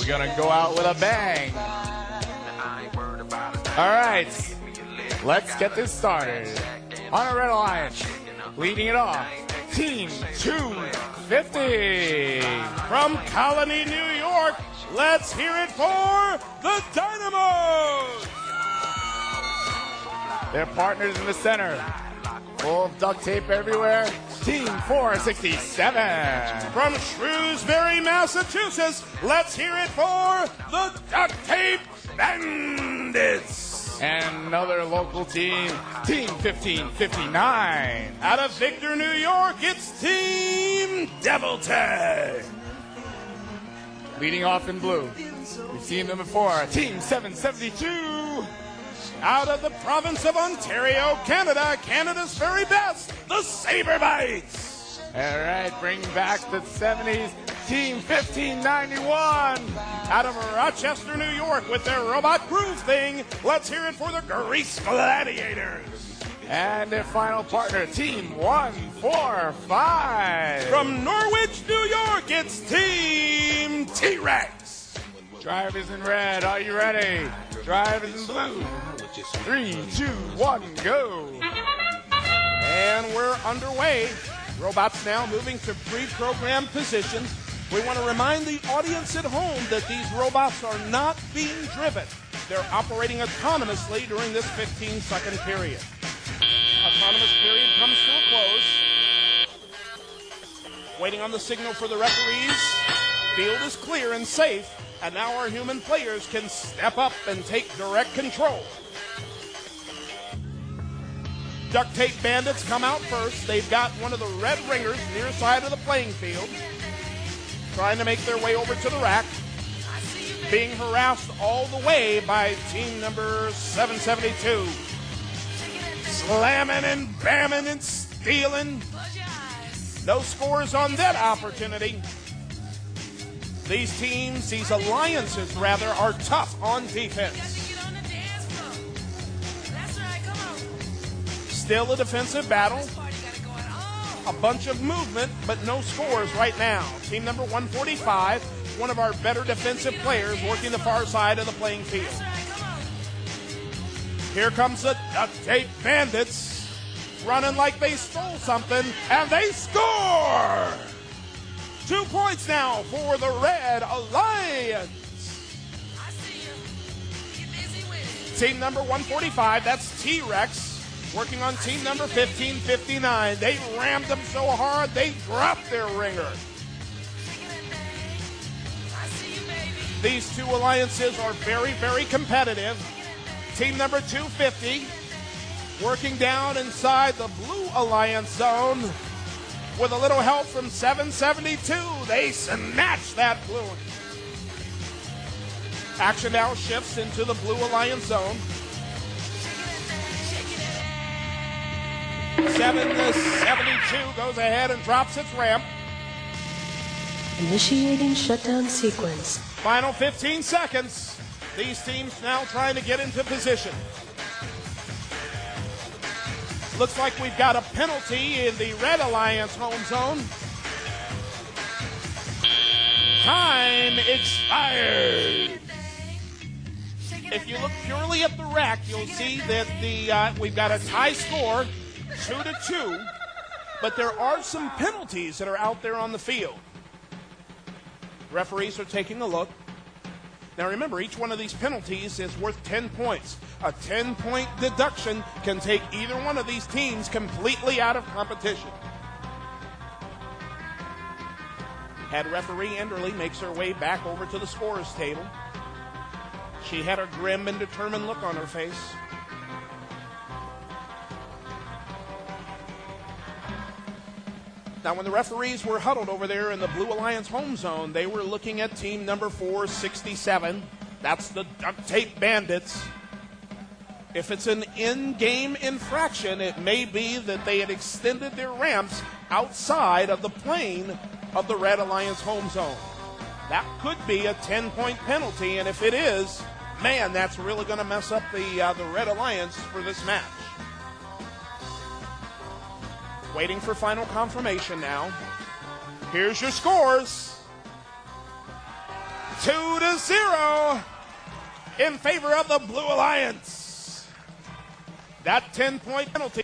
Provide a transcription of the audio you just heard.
we're going to go out with a bang. All right, let's get this started. On a Red Alliance, leading it off, Team 250. From Colony, New York, let's hear it for the Dynamos. Their partners in the center, full of duct tape everywhere, Team 467. From Shrewsbury, Massachusetts, let's hear it for the Duct Tape Bandits. And another local team, Team 1559. Out of Victor, New York, it's Team Devil Tag. Leading off in blue, we've seen them before, Team 772. Out of the province of Ontario, Canada, Canada's very best, the Saberbites. All right, bring back the 70s, Team 1591. Out of Rochester, New York, with their robot groove thing, let's hear it for the Grease Gladiators. And their final partner, Team 145. From Norwich, New York, it's Team T-Rex. Drivers in red, are you ready? Drivers in blue. 3, 2, 1, go. And we're underway. Robots now moving to pre-programmed positions. We want to remind the audience at home that these robots are not being driven. They're operating autonomously during this 15-second period. Autonomous period comes to a close. Waiting on the signal for the referees. Field is clear and safe, and now our human players can step up and take direct control. Duct Tape Bandits come out first. They've got one of the red ringers near side of the playing field, trying to make their way over to the rack, being harassed all the way by team number 772. Slamming and bamming and stealing. No scores on that opportunity. These teams, these alliances rather, are tough on defense. Still a defensive battle. A bunch of movement, but no scores right now. Team number 145, one of our better defensive players, working the far side of the playing field. Here comes the Duct Tape Bandits, running like they stole something, and they score! 2 points now for the Red Alliance. Team number 145, that's T-Rex, working on team number 1559. They rammed them so hard, they dropped their ringer. These two alliances are very, very competitive. Team number 250, working down inside the Blue Alliance zone. With a little help from 772, they snatch that blue one. Action now shifts into the Blue Alliance zone. 772 goes ahead and drops its ramp. Initiating shutdown sequence. Final 15 seconds. These teams now trying to get into position. Looks like we've got a penalty in the Red Alliance home zone. Time expired. If you look purely at the rack, you'll see that we've got a tie score, 2-2, but there are some penalties that are out there on the field. Referees are taking a look. Now remember, each one of these penalties is worth 10 points. A 10-point deduction can take either one of these teams completely out of competition. Head referee Enderly makes her way back over to the scorers table. She had a grim and determined look on her face. Now, when the referees were huddled over there in the Blue Alliance home zone, they were looking at team number 467. That's the Duct Tape Bandits. If it's an in-game infraction, it may be that they had extended their ramps outside of the plane of the Red Alliance home zone. That could be a 10-point penalty, and if it is, man, that's really going to mess up the Red Alliance for this match. Waiting for final confirmation now. Here's your scores. 2-0 in favor of the Blue Alliance. That 10-point penalty